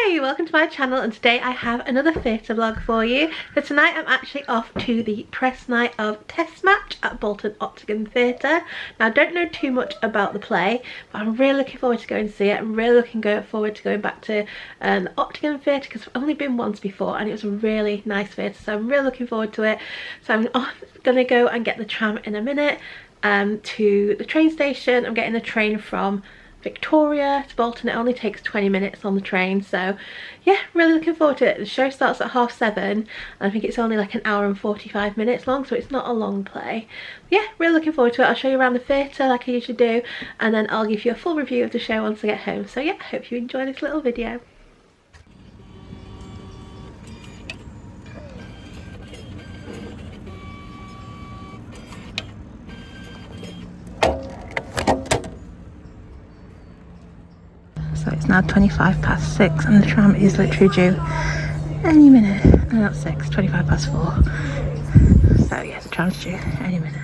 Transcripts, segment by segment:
Hi, welcome to my channel, and today I have another theatre vlog for you. So tonight I'm actually off to the press night of Testmatch at Bolton Octagon Theatre. Now I don't know too much about the play, but I'm really looking forward to going to see it. I'm really looking forward to going back to the Octagon Theatre because I've only been once before and it was a really nice theatre, so I'm really looking forward to it. So I'm going to go and get the tram in a minute to the train station. I'm getting the train from Victoria to Bolton. It only takes 20 minutes on the train, so yeah, really looking forward to it. The show starts at 7:30 and I think it's only like an hour and 45 minutes long, so it's not a long play. Yeah, really looking forward to it. I'll show you around the theatre like I usually do, and then I'll give you a full review of the show once I get home. So yeah, I hope you enjoy this little video. So it's now 6:25 and the tram is literally due any minute. No, not 6, 4:25. So yeah, the tram's due any minute.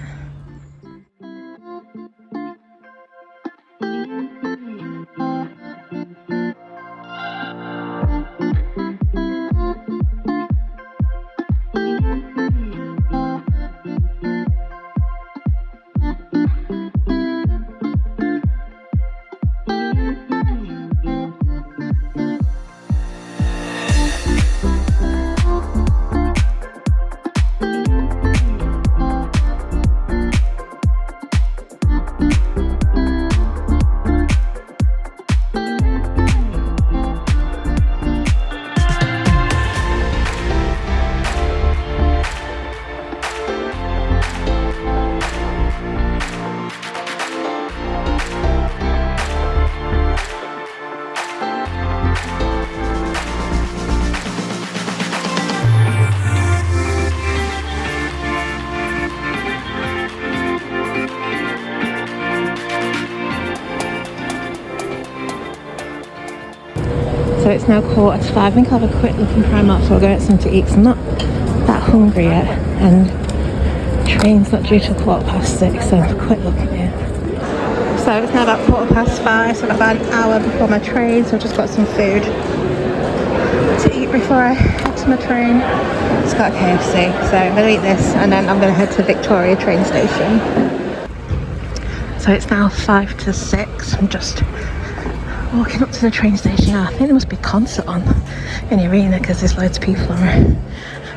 So it's now 5:15. I think I'll have a quick look in Primark before I go get something to eat because I'm not that hungry yet, and the train's not due till 6:15, so I'll have a quick look in here. So it's now about 5:15, so I've got about an hour before my train, so I've just got some food to eat before I head to my train. It's got a KFC, so I'm going to eat this and then I'm going to head to Victoria train station. So it's now 5 to 6. I'm just walking up to the train station now. I think there must be a concert on in the arena because there's loads of people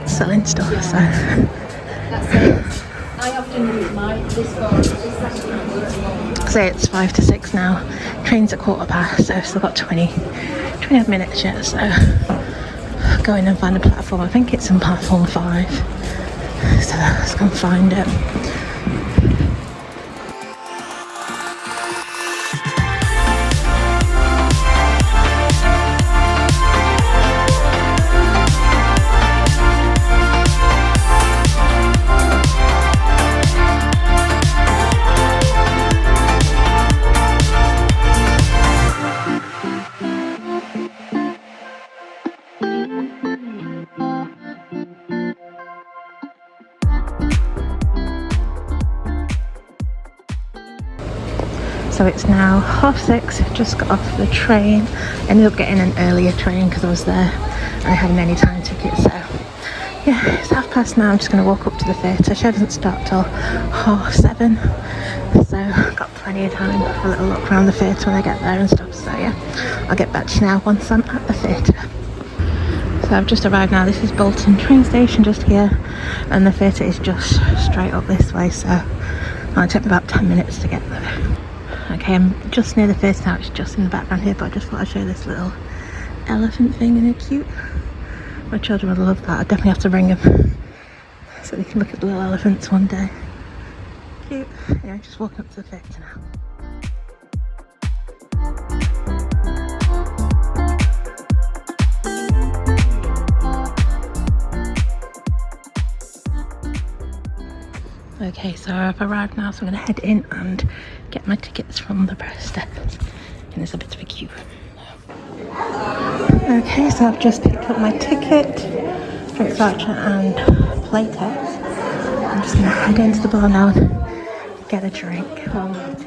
selling stuff. So that's it. I often use this phone. So it's 5 to 6 now. Train's at 15:15, so I've still got 20 odd minutes yet. So go in and find a platform. I think it's in platform 5. So let's go and find it. So it's now 6:30, just got off the train. Ended up getting an earlier train because I was there and I had an anytime ticket. So yeah, it's 7:30 now. I'm just going to walk up to the theatre. Show doesn't start till 7:30, so I've got plenty of time for a little look around the theatre when I get there and stuff. So yeah, I'll get back to you now once I'm at the theatre. So I've just arrived now. This is Bolton train station just here, and the theatre is just straight up this way, so it'll take me about 10 minutes to get there. Okay, I'm just near the theatre now. It's just in the background here, but I just thought I'd show you this little elephant thing, and they're cute. My children would love that. I definitely have to bring them so they can look at the little elephants one day. Cute. Yeah, just walking up to the theatre now. Okay, so I've arrived now, so I'm going to head in and get my tickets from the press desk. And there's a bit of a queue. Okay, so I've just picked up my ticket, drinks voucher and play text. I'm just going to head into the bar now and get a drink while I'm waiting.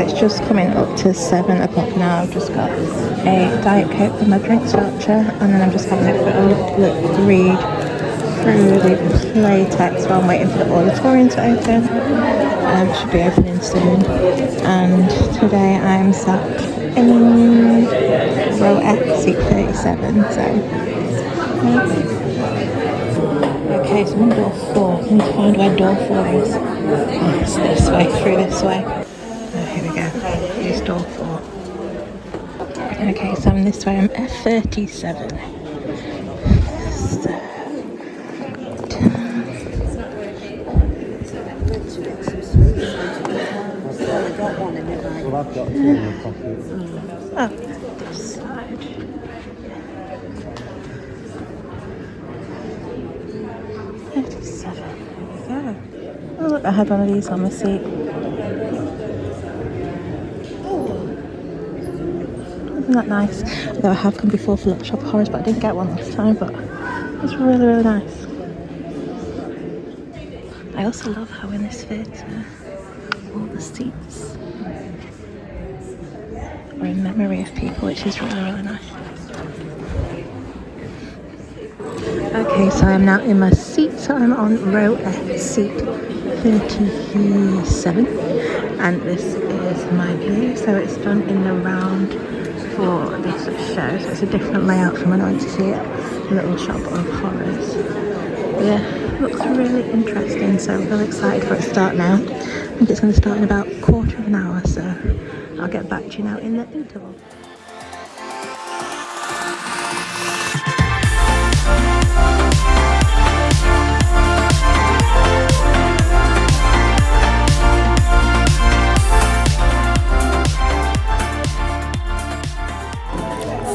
it's just coming up to 7 o'clock now. I've just got a Diet Coke for my drinks voucher, and then I'm just having a quick read through the play text while I'm waiting for the auditorium to open. It should be opening soon. And today I'm sat in row F, seat 37. So, yeah. Okay, so I'm on door 4. I need to find where door 4 is. Oh, it's this way, through this way. Oh, here we go. Here's door 4. Okay, so I'm this way. I'm F37. So, oh, this side. Oh, look, I had one of these on my seat. Isn't that nice? Although I have come before for Little Shop of Horrors, but I didn't get one this time, but it's really, really nice. I also love how in this theatre, all the seats are in memory of people, which is really, really nice. Okay, so I'm now in my seat, so I'm on row F, seat 37, and this is my view. So it's done in the round for this show, so it's a different layout from when I went to see it, Little Shop of Horrors. Yeah, it looks really interesting, so I'm really excited for it to start now. I think it's going to start in about a quarter of an hour, so I'll get back to you now in the interval.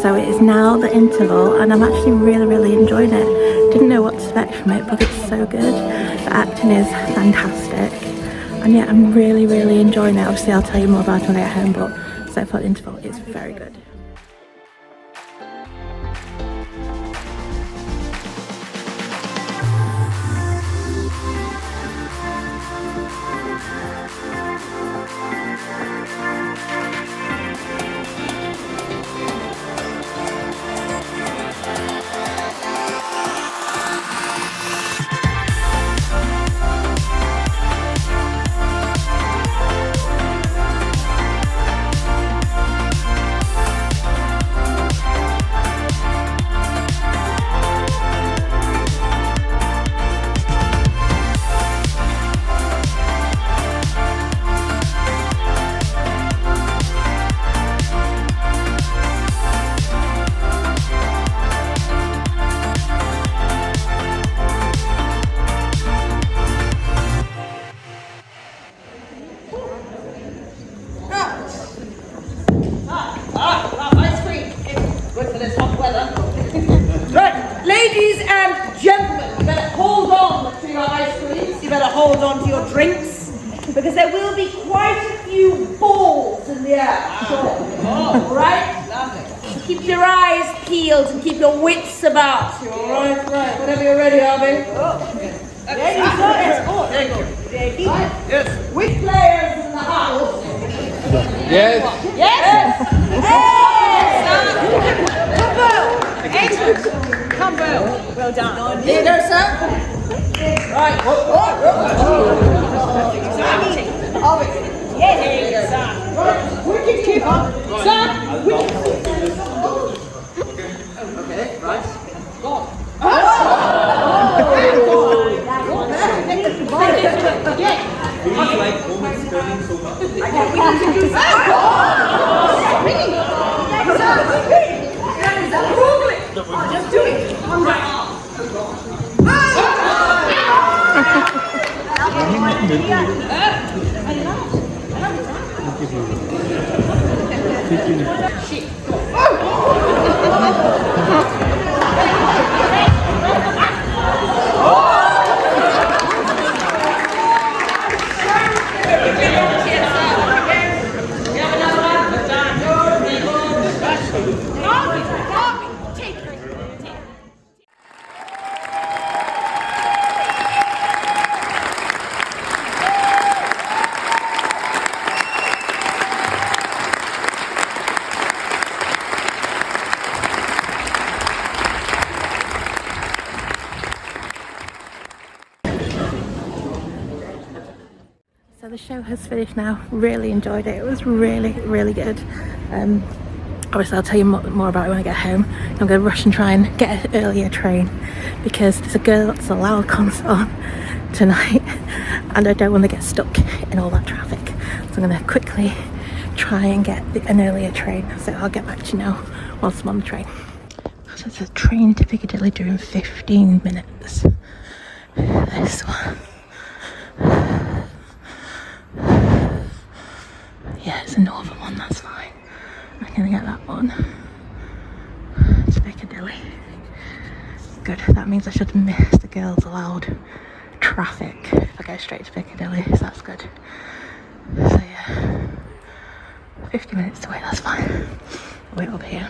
So it is now the interval, and I'm actually really, really enjoying it. Didn't know what to expect from it, but it's so good. The acting is fantastic, and yeah, I'm really, really enjoying it. Obviously, I'll tell you more about it when I get home, but so far the interval is very good. Ladies and gentlemen, you better hold on to your ice creams, you better hold on to your drinks, because there will be quite a few balls in the air. Alright? So keep your eyes peeled and keep your wits about you, alright? Right, whenever you're ready, Harvey. Yes. Which players in the house? Yes. Yes? Excellent. Combo. Well done. Here you go, sir. Right. Yes. Right. Wicked keeper. Sir. Okay, right. Go on. Just do it. One right arm. show has finished now. Really enjoyed it. It was really, really good. Obviously I'll tell you more about it when I get home. I'm going to rush and try and get an earlier train because there's a Girls Aloud concert on tonight and I don't want to get stuck in all that traffic. So I'm going to quickly try and get an earlier train. So I'll get back to you now whilst I'm on the train. So it's a train to Piccadilly due in 15 minutes. This one. Yeah, it's a northern one, that's fine. I'm gonna get that one to Piccadilly. Good, that means I should miss the Girls Aloud traffic if I go straight to Piccadilly, so that's good. So yeah, 50 minutes to wait, that's fine. I'll wait up here.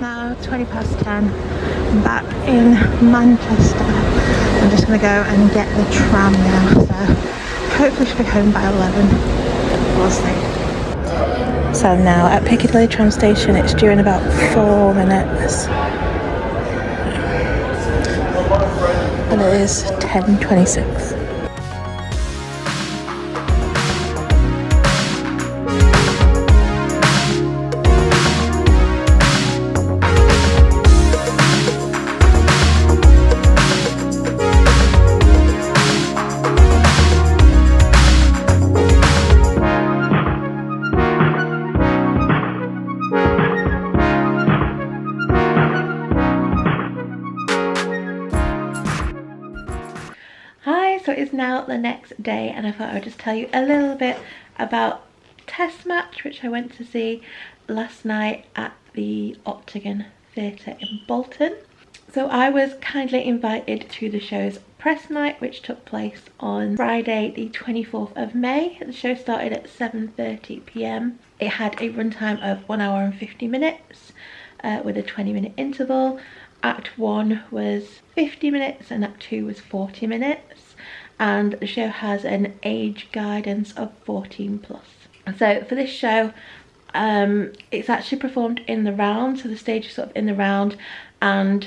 Now 10:20. I'm back in Manchester. I'm just going to go and get the tram now, so hopefully should be home by 11. We'll see. So now at Piccadilly tram station, it's due in about 4 minutes. And it is 10:26. So it's now the next day and I thought I would just tell you a little bit about Testmatch, which I went to see last night at the Octagon Theatre in Bolton. So I was kindly invited to the show's press night, which took place on Friday the 24th of May. The show started at 7:30 p.m. It had a runtime of 1 hour and 50 minutes with a 20-minute interval. Act 1 was 50 minutes and Act 2 was 40 minutes. And the show has an age guidance of 14 plus. So for this show, it's actually performed in the round, so the stage is sort of in the round and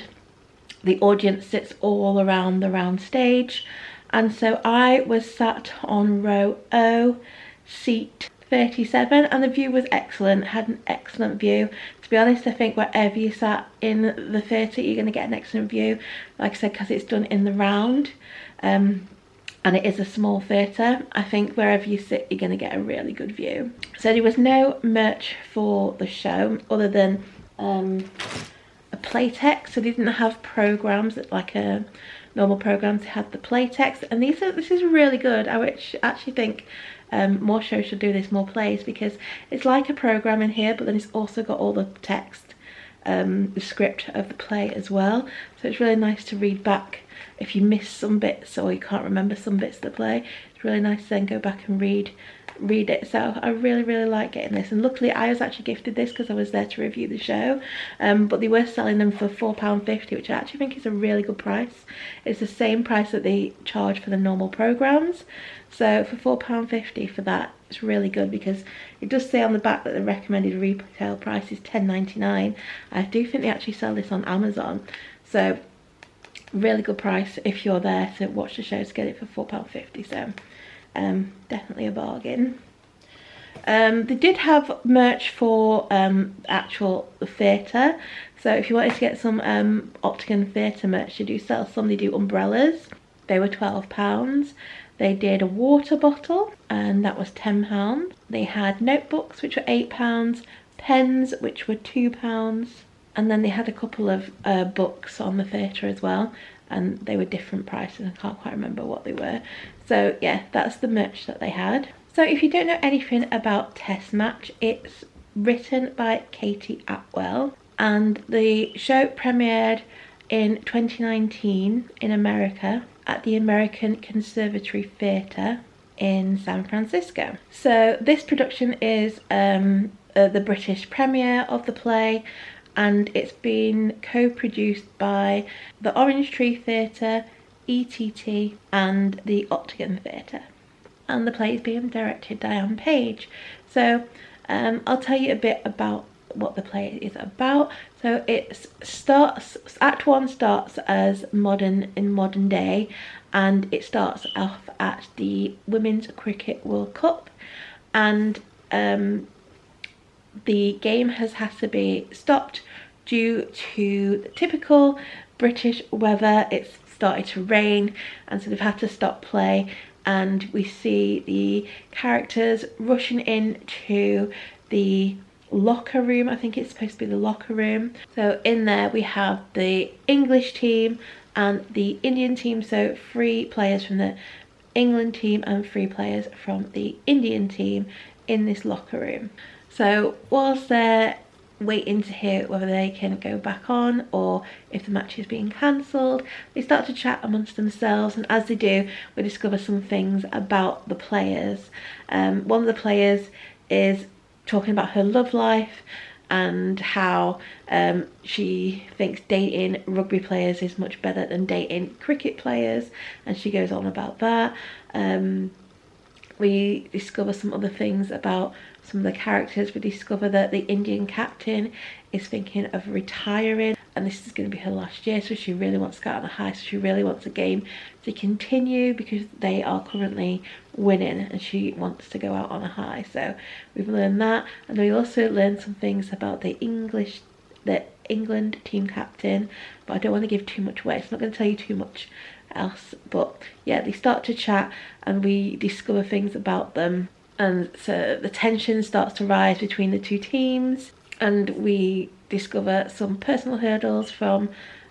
the audience sits all around the round stage. And so I was sat on row O, seat 37, and the view was excellent, had an excellent view. To be honest, I think wherever you sat in the theatre, you're going to get an excellent view, like I said, because it's done in the round. And it is a small theatre. I think wherever you sit, you're going to get a really good view. So there was no merch for the show other than a play text. So they didn't have programmes like a normal programmes. They had the play text, and this is really good. I actually think more shows should do this, more plays, because it's like a programme in here, but then it's also got all the text, the script of the play as well. So it's really nice to read back. If you miss some bits or you can't remember some bits of the play, it's really nice to then go back and read it. So I really like getting this, and luckily I was actually gifted this because I was there to review the show, but they were selling them for £4.50, which I actually think is a really good price. It's the same price that they charge for the normal programmes, so for £4.50 for that, it's really good, because it does say on the back that the recommended retail price is £10.99. I do think they actually sell this on Amazon, so really good price if you're there to watch the show to get it for £4.50. So definitely a bargain. They did have merch for actual theatre, so if you wanted to get some Octagon Theatre merch, they do sell some. They do umbrellas, they were £12. They did a water bottle, and that was £10. They had notebooks, which were £8, pens, which were £2, and then they had a couple of books on the theatre as well, and they were different prices. I can't quite remember what they were. So yeah, that's the merch that they had. So if you don't know anything about Testmatch, it's written by Kate Attwell, and the show premiered in 2019 in America at the American Conservatory Theatre in San Francisco. So this production is the British premiere of the play, and it's been co-produced by the Orange Tree Theatre, ETT and the Octagon Theatre. And the play is being directed by Diane Page. So I'll tell you a bit about what the play is about. So Act 1 starts as modern day, and it starts off at the Women's Cricket World Cup, and the game has had to be stopped due to the typical British weather. It's started to rain, and so they've had to stop play, and we see the characters rushing into the locker room. I think it's supposed to be the locker room. So in there we have the English team and the Indian team, so 3 players from the England team and 3 players from the Indian team in this locker room. So whilst they're waiting to hear whether they can go back on or if the match is being cancelled, they start to chat amongst themselves, and as they do, we discover some things about the players. One of the players is talking about her love life and how she thinks dating rugby players is much better than dating cricket players, and she goes on about that. We discover some other things about some of the characters. We discover that the Indian captain is thinking of retiring, and this is going to be her last year, so she really wants to go out on a high, so she really wants the game to continue because they are currently winning and she wants to go out on a high. So we've learned that, and we also learned some things about the England team captain, but I don't want to give too much away. It's not going to tell you too much else, but yeah, they start to chat and we discover things about them, and so the tension starts to rise between the 2 teams, and we discover some personal hurdles for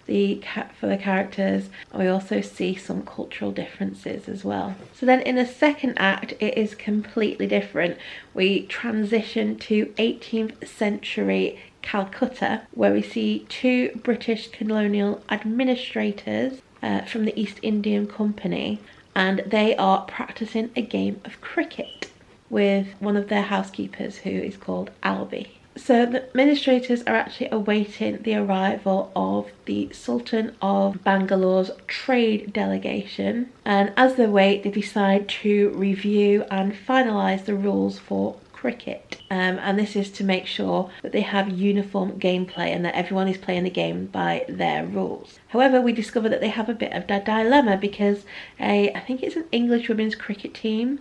the characters, and we also see some cultural differences as well. So then in the second act it is completely different. We transition to 18th century Calcutta, where we see 2 British colonial administrators from the East Indian Company, and they are practicing a game of cricket with one of their housekeepers who is called Albie. So the administrators are actually awaiting the arrival of the Sultan of Bangalore's trade delegation, and as they wait they decide to review and finalise the rules for cricket, and this is to make sure that they have uniform gameplay and that everyone is playing the game by their rules. However, we discover that they have a bit of a dilemma because I think it's an English women's cricket team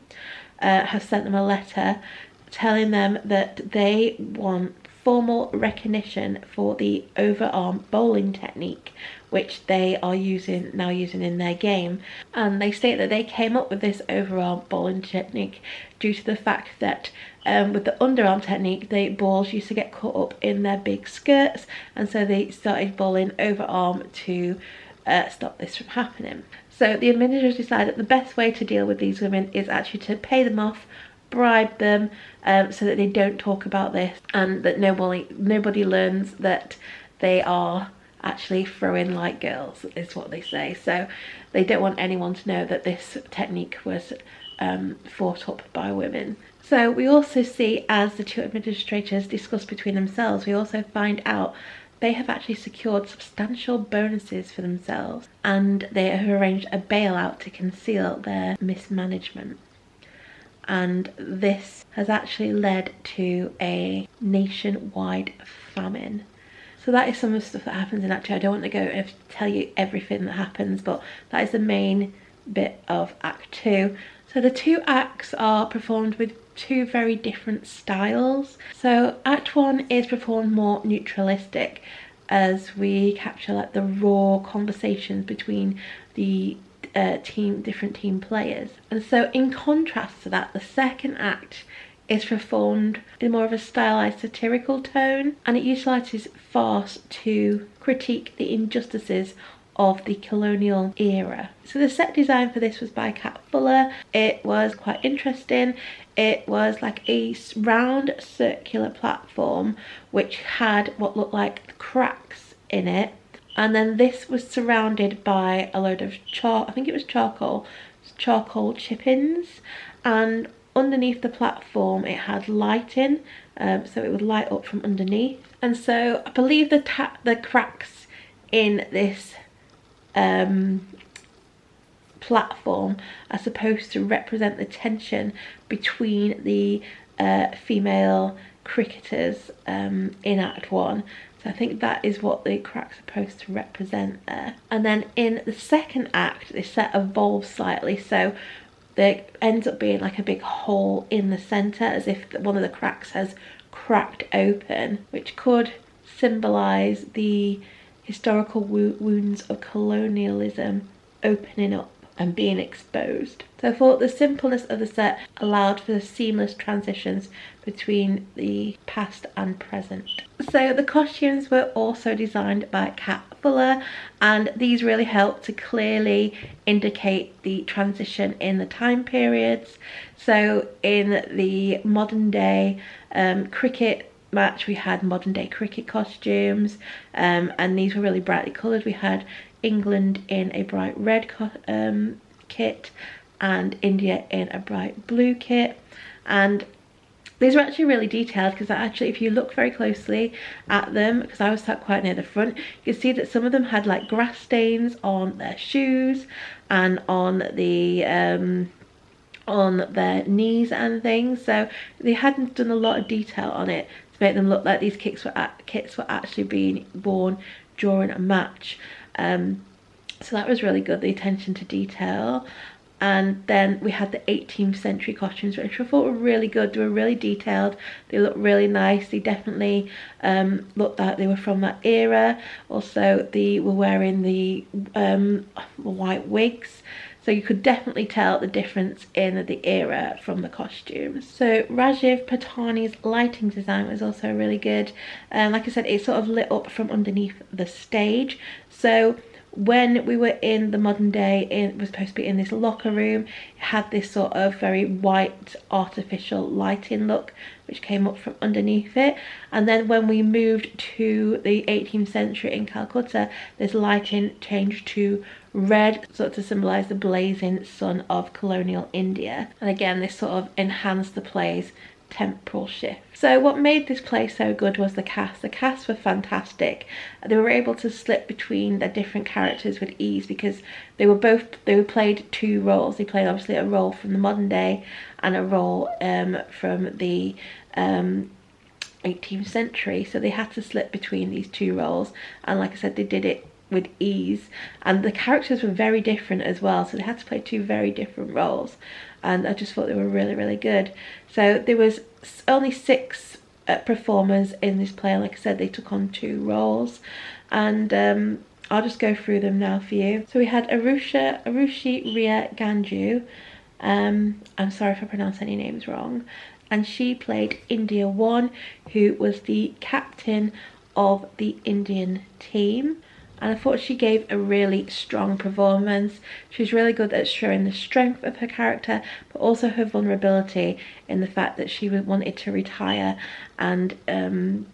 has sent them a letter telling them that they want formal recognition for the overarm bowling technique, which they are now using in their game. And they state that they came up with this overarm bowling technique due to the fact that with the underarm technique, the balls used to get caught up in their big skirts, and so they started bowling overarm to stop this from happening. So the administrators decided that the best way to deal with these women is actually to pay them off, bribe them, so that they don't talk about this, and that nobody learns that they are actually throwing like girls, is what they say. So they don't want anyone to know that this technique was fought up by women. So we also see, as the 2 administrators discuss between themselves, we also find out they have actually secured substantial bonuses for themselves, and they have arranged a bailout to conceal their mismanagement. And this has actually led to a nationwide famine. So that is some of the stuff that happens in Act 2. I don't want to go and tell you everything that happens, but that is the main bit of Act 2. So the 2 acts are performed with 2 very different styles. So Act 1 is performed more neutralistic, as we capture like the raw conversations between the different team players. And so in contrast to that, the second act is performed in more of a stylized satirical tone, and it utilises farce to critique the injustices of the colonial era. So the set design for this was by Kat Fuller. It was quite interesting. It was like a round circular platform which had what looked like cracks in it, and then this was surrounded by a load of I think it was charcoal chip-ins, and underneath the platform it had lighting, so it would light up from underneath. And so I believe the cracks in this platform are supposed to represent the tension between the female cricketers in Act 1. So I think that is what the cracks are supposed to represent there. And then in the second act, this set evolves slightly, so there ends up being like a big hole in the centre, as if one of the cracks has cracked open, which could symbolise the historical wounds of colonialism opening up and being exposed. So I thought the simpleness of the set allowed for the seamless transitions between the past and present. So the costumes were also designed by Kat Fuller, and these really helped to clearly indicate the transition in the time periods. So in the modern day cricket match, we had modern day cricket costumes, and these were really brightly coloured. We had England in a bright red kit and India in a bright blue kit, and these were actually really detailed, because actually if you look very closely at them, because I was sat quite near the front, you can see that some of them had like grass stains on their shoes and on their knees and things. So they hadn't done a lot of detail on it to make them look like these kits were actually being worn during a match. So that was really good, the attention to detail. And then we had the 18th century costumes, which I thought were really good. They were really detailed, they looked really nice, they definitely looked like they were from that era. Also, they were wearing the white wigs, so you could definitely tell the difference in the era from the costumes. So Rajiv Patani's lighting design was also really good. Like I said, it sort of lit up from underneath the stage. So when we were in the modern day, it was supposed to be in this locker room. It had this sort of very white artificial lighting look which came up from underneath it, and then when we moved to the 18th century in Calcutta, this lighting changed to red, sort of to symbolise the blazing sun of colonial India. And again, this sort of enhanced the play's temporal shift. So what made this play so good was the cast. The cast were fantastic. They were able to slip between their different characters with ease, because they played two roles. They played obviously a role from the modern day and a role from the 18th century, so they had to slip between these two roles, and like I said, they did it with ease. And the characters were very different as well, so they had to play two very different roles, and I just thought they were really, really good. So there was only 6 performers in this play. Like I said, they took on 2 roles, and I'll just go through them now for you. So we had Arushi Ria Ganju. I'm sorry if I pronounce any names wrong. And she played India 1, who was the captain of the Indian team. And I thought she gave a really strong performance. She was really good at showing the strength of her character, but also her vulnerability in the fact that she wanted to retire, and the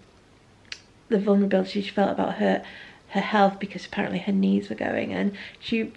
vulnerability she felt about her health, because apparently her knees were going, and she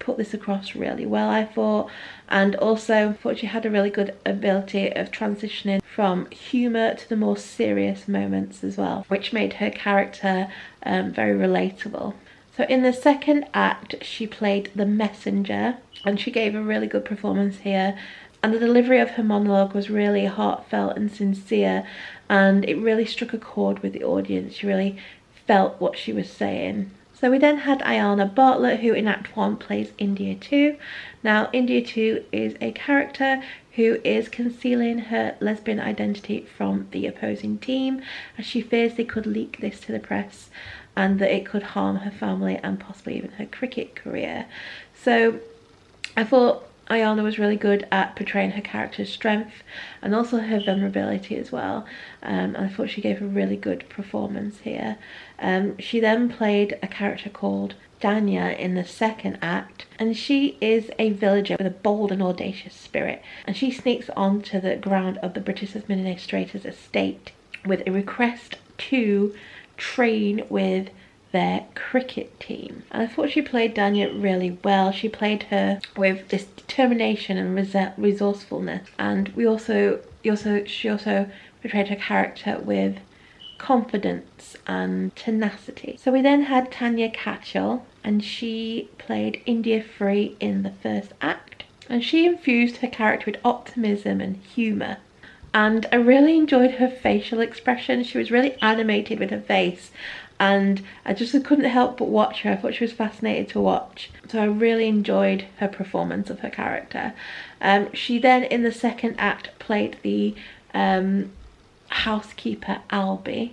put this across really well, I thought. And also I thought she had a really good ability of transitioning from humour to the more serious moments as well, which made her character very relatable. So in the second act, she played the messenger, and she gave a really good performance here. And the delivery of her monologue was really heartfelt and sincere, and it really struck a chord with the audience. She really felt what she was saying. So we then had Ayana Bartlett, who in Act 1 plays India 2. Now, India 2 is a character who is concealing her lesbian identity from the opposing team, as she fears they could leak this to the press and that it could harm her family and possibly even her cricket career. So I thought Ayana was really good at portraying her character's strength and also her vulnerability as well, and I thought she gave a really good performance here. She then played a character called Dania in the second act, and she is a villager with a bold and audacious spirit, and she sneaks onto the ground of the British administrator's estate with a request to train with their cricket team. And I thought she played Dania really well. She played her with this determination and resourcefulness, and she also portrayed her character with confidence and tenacity. So we then had Tanya Catchell, and she played India Free in the first act, and she infused her character with optimism and humour. And I really enjoyed her facial expression. She was really animated with her face, and I just couldn't help but watch her. I thought she was fascinating to watch. So I really enjoyed her performance of her character. She then, in the second act, played the housekeeper Albie,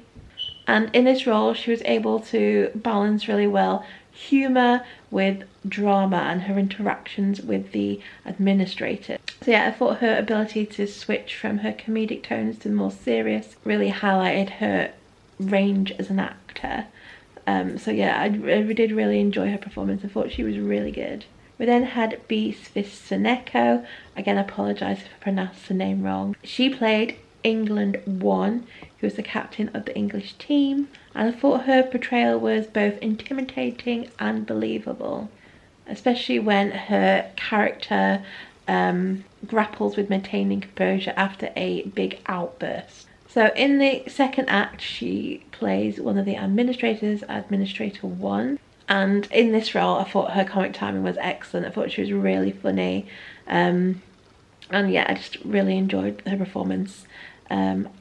and in this role she was able to balance really well humour with drama and her interactions with the administrator. So yeah, I thought her ability to switch from her comedic tones to more serious really highlighted her range as an actor. So yeah, I did really enjoy her performance. I thought she was really good. We then had B. Svisseneko. Again, I apologise if I pronounced the name wrong. She played England 1, who was the captain of the English team, and I thought her portrayal was both intimidating and believable, especially when her character grapples with maintaining composure after a big outburst. So in the second act she plays one of the administrators, Administrator 1, and in this role I thought her comic timing was excellent. I thought she was really funny, and yeah, I just really enjoyed her performance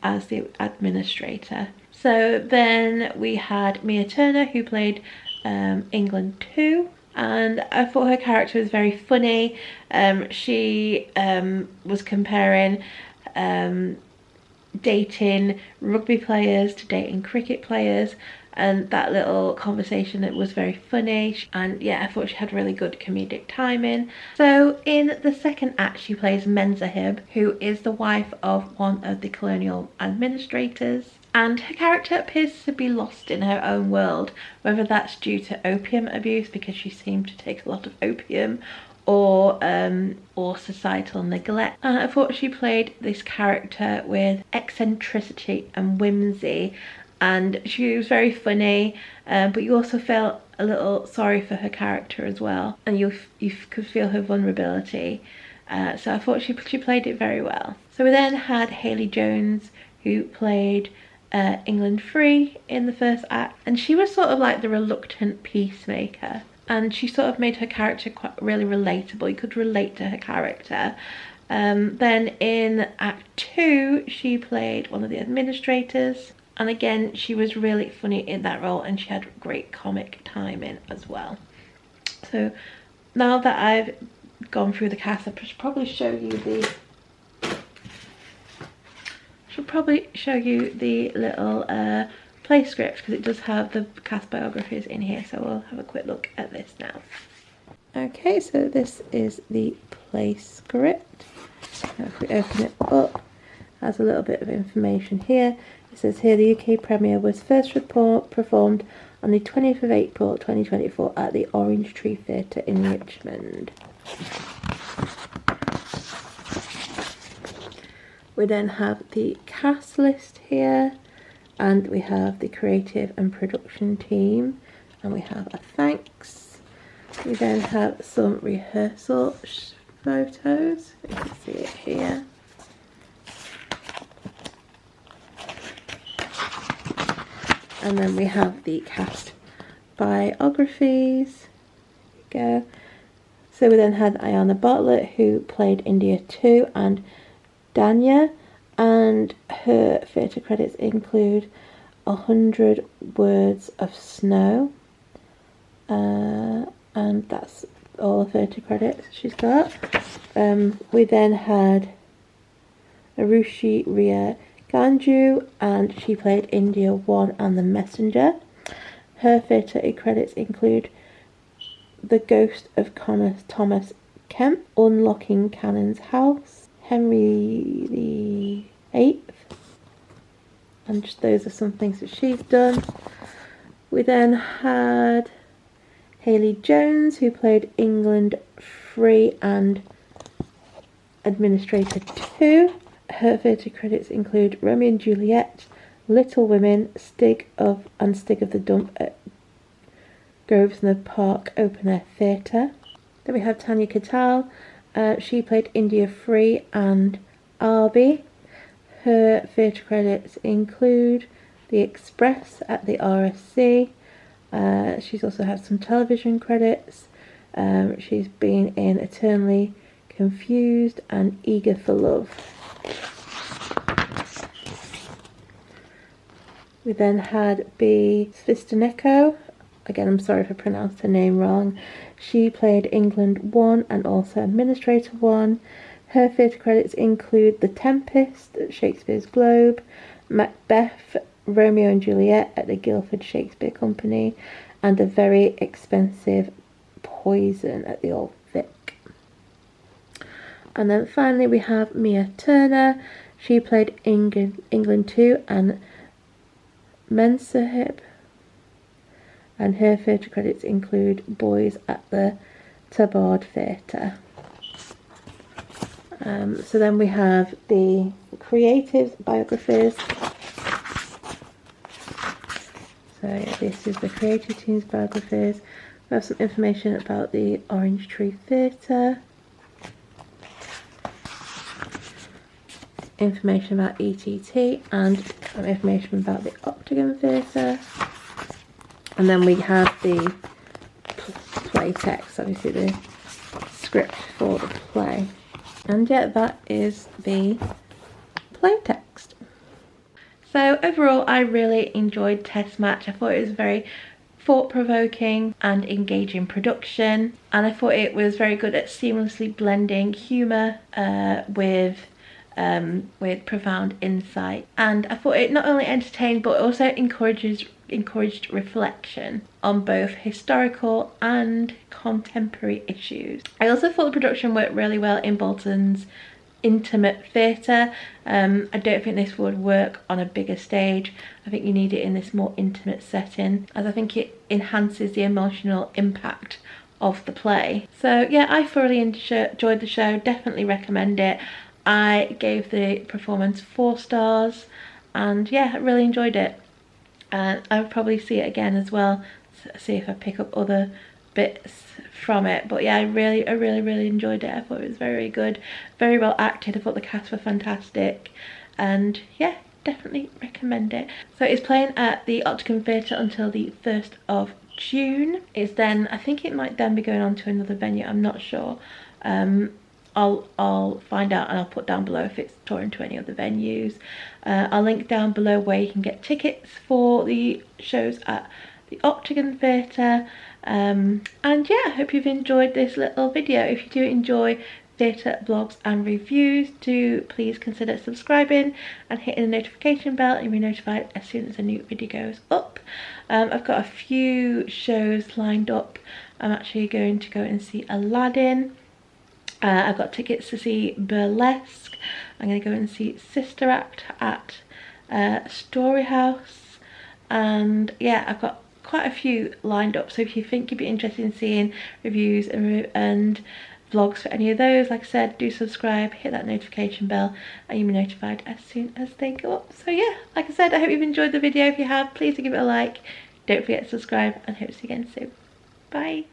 as the administrator. So then we had Mia Turner, who played England 2, and I thought her character was very funny. She was comparing dating rugby players to dating cricket players, and that little conversation, it was very funny, and yeah, I thought she had really good comedic timing. So in the second act she plays Menzahib, who is the wife of one of the colonial administrators, and her character appears to be lost in her own world, whether that's due to opium abuse, because she seemed to take a lot of opium, or societal neglect. And I thought she played this character with eccentricity and whimsy, and she was very funny, but you also felt a little sorry for her character as well, and you could feel her vulnerability. So I thought she played it very well. So we then had Haley Jones, who played England 3 in the first act, and she was sort of like the reluctant peacemaker, and she sort of made her character quite really relatable. You could relate to her character. Then in Act 2 she played one of the administrators, and again she was really funny in that role, and she had great comic timing as well. So now that I've gone through the cast, I should probably show you the little play script, because it does have the cast biographies in here. So we'll have a quick look at this now. Okay, so this is the play script. Now if we open it up, it has a little bit of information here. It says here the UK premiere was first performed on the 20th of April 2024 at the Orange Tree Theatre in Richmond. We then have the cast list here, and we have the creative and production team, and we have a thanks. We then have some rehearsal photos, you can see it here. And then we have the cast biographies. There you go. So we then had Ayana Bartlett, who played India 2 and Dania, and her theatre credits include 100 Words of Snow, and that's all the theatre credits she's got. We then had Arushi Ria Ganju, and she played India 1 and The Messenger. Her theatre credits include The Ghost of Thomas Kemp, Unlocking Cannon's House, Henry VIII, and just those are some things that she's done. We then had Hayley Jones, who played England Free and Administrator 2. Her theatre credits include Romeo and Juliet, Little Women, Stig of the Dump at Grosvenor Park Open Air Theatre. Then we have Tanya Cattell. She played India Free and Arby. Her theatre credits include The Express at the RSC. She's also had some television credits. She's been in Eternally Confused and Eager for Love. We then had B. Svistaneko. Again, I'm sorry if I pronounced her name wrong. She played England 1 and also Administrator 1. Her theatre credits include The Tempest at Shakespeare's Globe, Macbeth, Romeo and Juliet at the Guildford Shakespeare Company, and a very expensive Poison at the Old Vic. And then finally we have Mia Turner. She played England 2 and Mensahib, and her theatre credits include Boys at the Tabard Theatre. So then we have the creative biographies. So yeah, this is the creative team's biographies. We have some information about the Orange Tree Theatre, information about ETT, and some information about the Octagon Theatre. And then we have the play text, obviously the script for the play. And yeah, that is the play text. So overall, I really enjoyed Testmatch. I thought it was very thought-provoking and engaging production, and I thought it was very good at seamlessly blending humour with profound insight. And I thought it not only entertained but also encouraged reflection on both historical and contemporary issues. I also thought the production worked really well in Bolton's intimate theatre. I don't think this would work on a bigger stage. I think you need it in this more intimate setting, as I think it enhances the emotional impact of the play. So yeah, I thoroughly enjoyed the show, definitely recommend it. I gave the performance 4 stars, and yeah, I really enjoyed it. I would probably see it again as well, see if I pick up other bits from it. But yeah, I really enjoyed it. I thought it was very good, very well acted. I thought the cast were fantastic, and yeah, definitely recommend it. So it's playing at the Octagon Theatre until the 1st of June. It's then, I think it might then be going on to another venue, I'm not sure. I'll find out and I'll put down below if it's touring to any other venues. I'll link down below where you can get tickets for the shows at the Octagon Theatre. And yeah, I hope you've enjoyed this little video. If you do enjoy theatre blogs and reviews, do please consider subscribing and hitting the notification bell, and you'll be notified as soon as a new video goes up. I've got a few shows lined up. I'm actually going to go and see Aladdin. I've got tickets to see Burlesque. I'm going to go and see Sister Act at Storyhouse. And yeah, I've got quite a few lined up. So if you think you'd be interested in seeing reviews and vlogs for any of those, like I said, do subscribe, hit that notification bell, and you'll be notified as soon as they go up. So yeah, like I said, I hope you've enjoyed the video. If you have, please do give it a like. Don't forget to subscribe, and hope to see you again soon. Bye.